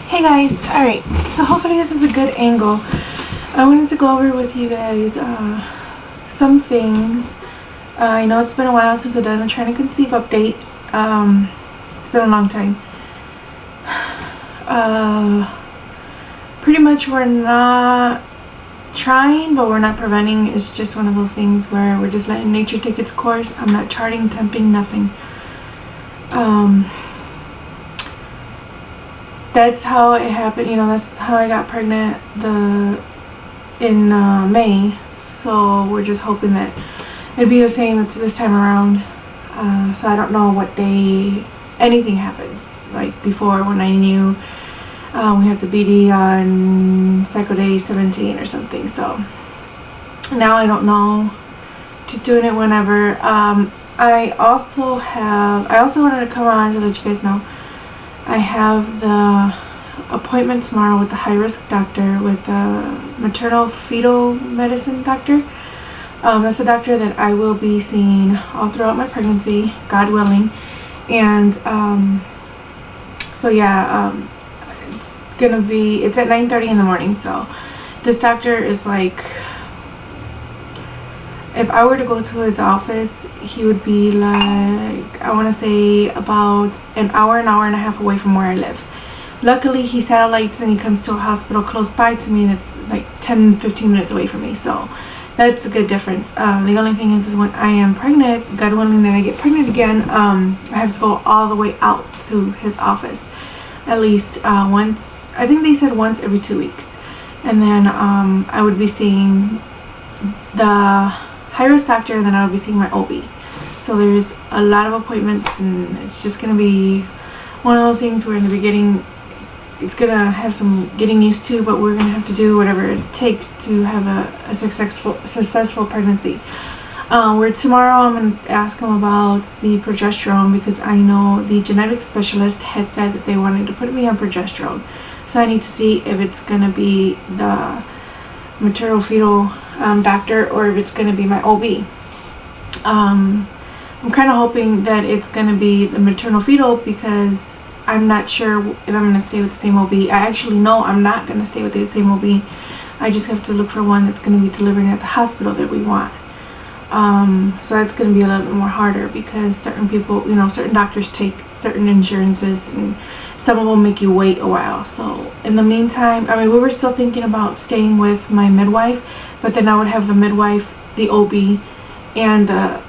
Hey guys, alright, so hopefully this is a good angle. I wanted to go over with you guys some things. I know it's been a while since I've done a trying to conceive update. It's been a long time. Pretty much we're not trying, but we're not preventing. It's just one of those things where we're just letting nature take its course. I'm not charting, temping, nothing. That's how it happened, that's how I got pregnant in May. So we're just hoping that it'd be the same this time around. So I don't know what day anything happens. Like before, when I knew we have the BD on cycle day 17 or something. So now I don't know. Just doing it whenever. I also wanted to come on to let you guys know I have the appointment tomorrow with the high-risk doctor, with the maternal fetal medicine doctor. That's a doctor that I will be seeing all throughout my pregnancy, God willing. And so yeah, it's at 9:30 in the morning. So this doctor is like, if I were to go to his office, he would be like, I want to say about an hour and a half away from where I live. Luckily, he satellites and he comes to a hospital close by to me, and it's like 10-15 minutes away from me. So that's a good difference. The only thing is when I am pregnant, God willing that I get pregnant again, I have to go all the way out to his office. At least once, I think they said once every 2 weeks. And then I would be seeing the high-risk doctor, and then I'll be seeing my OB. So there's a lot of appointments, and it's just going to be one of those things where in the beginning it's going to have some getting used to, but we're going to have to do whatever it takes to have a successful pregnancy. Where tomorrow I'm going to ask him about the progesterone, because I know the genetic specialist had said that they wanted to put me on progesterone. So I need to see if it's going to be the maternal fetal doctor or if it's going to be my OB. I'm kind of hoping that it's going to be the maternal fetal, because I'm not sure if I'm going to stay with the same OB. I actually know I'm not going to stay with the same OB. I just have to look for one that's going to be delivering at the hospital that we want. So that's going to be a little bit more harder, because certain people, certain doctors take certain insurances, and some of them make you wait a while. So in the meantime, we were still thinking about staying with my midwife, but then I would have the midwife, the OB, and the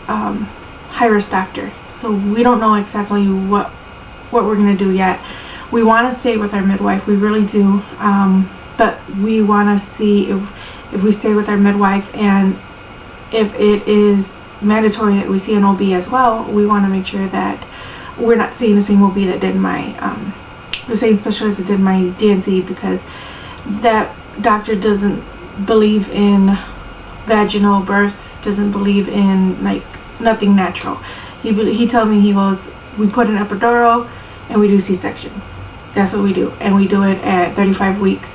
high-risk doctor. So we don't know exactly what we're going to do yet. We want to stay with our midwife, we really do, but we want to see if we stay with our midwife, and if it is mandatory that we see an OB as well, we want to make sure that we're not seeing the same OB that did my the same specialist that did my DNC, because that doctor doesn't believe in vaginal births, doesn't believe in like nothing natural. He told me, he goes, we put an epidural and we do C-section. That's what we do, and we do it at 35 weeks,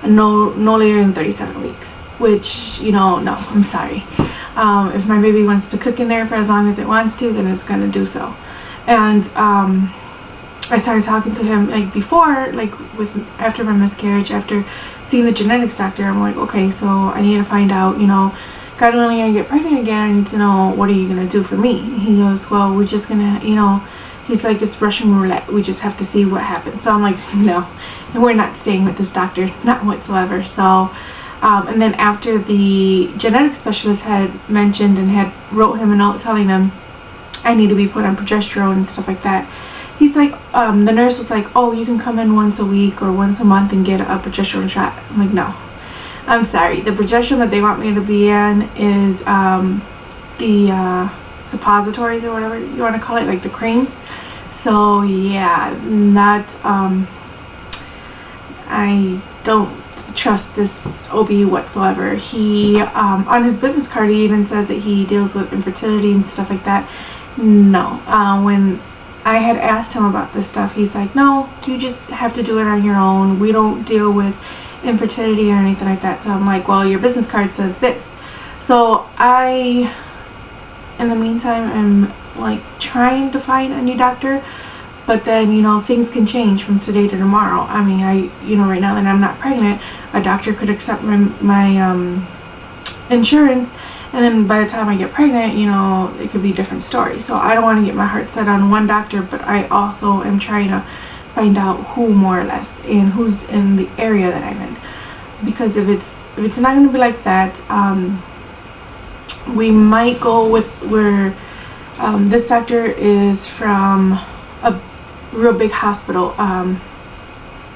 no later than 37 weeks. Which, no, I'm sorry. If my baby wants to cook in there for as long as it wants to, then it's gonna do so. And I started talking to him like before, like after my miscarriage, after seeing the genetics doctor. I'm like, okay, so I need to find out, God willing I get pregnant again, I need to know, what are you gonna do for me? He goes, well, we're just gonna, he's like, it's Russian roulette, we just have to see what happens. So I'm like, no, and we're not staying with this doctor, not whatsoever. So and then after the genetic specialist had mentioned and had wrote him a note telling him I need to be put on progesterone and stuff like that, he's like, the nurse was like, oh, you can come in once a week or once a month and get a progesterone shot. I'm like, no, I'm sorry. The progesterone that they want me to be in is the suppositories or whatever you want to call it, like the creams. So yeah, not I don't trust this OB whatsoever. He on his business card, he even says that he deals with infertility and stuff like that. No, when I had asked him about this stuff, he's like, no, you just have to do it on your own. We don't deal with infertility or anything like that. So I'm like, well, your business card says this. So I, in the meantime, am like trying to find a new doctor, But then, you know, things can change from today to tomorrow. I mean, right now that I'm not pregnant, a doctor could accept my insurance, and then by the time I get pregnant, you know, it could be a different story. So I don't want to get my heart set on one doctor, but I also am trying to find out who, more or less, and who's in the area that I'm in. Because if it's not going to be like that, we might go with where this doctor is from a real big hospital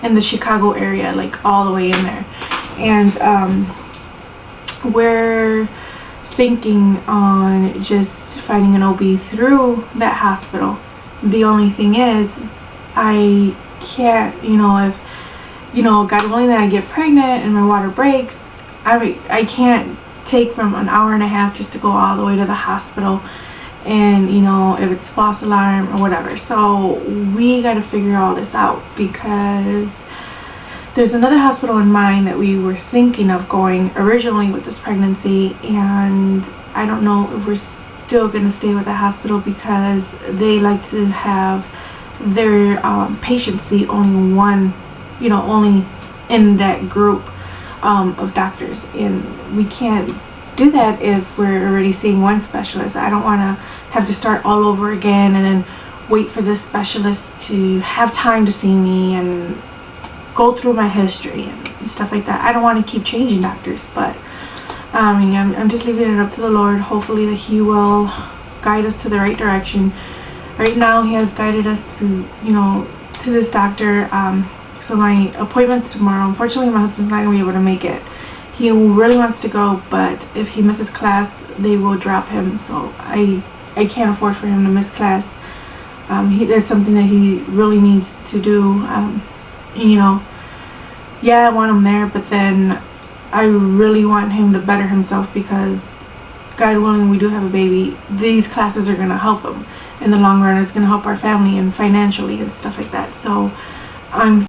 in the Chicago area, like all the way in there. And we're thinking on just finding an OB through that hospital. The only thing is I can't, you know, if, you know, God willing that I get pregnant and my water breaks, I can't take from an hour and a half just to go all the way to the hospital, and, you know, if it's false alarm or whatever. So we got to figure all this out, because there's another hospital in mind that we were thinking of going originally with this pregnancy, and I don't know if we're still going to stay with that hospital, because they like to have their patient see only one, you know, only in that group of doctors, and we can't do that if we're already seeing one specialist. I don't want to have to start all over again and then wait for this specialist to have time to see me and go through my history and stuff like that. I don't want to keep changing doctors, but I mean, I'm just leaving it up to the Lord. Hopefully that He will guide us to the right direction. Right now He has guided us to, you know, to this doctor. So my appointment's tomorrow. Unfortunately, my husband's not going to be able to make it. He really wants to go, but if he misses class, they will drop him. So I can't afford for him to miss class. That's something that he really needs to do. You know, yeah, I want him there, but then I really want him to better himself, because God willing, we do have a baby. These classes are going to help him in the long run. It's going to help our family and financially and stuff like that. So I'm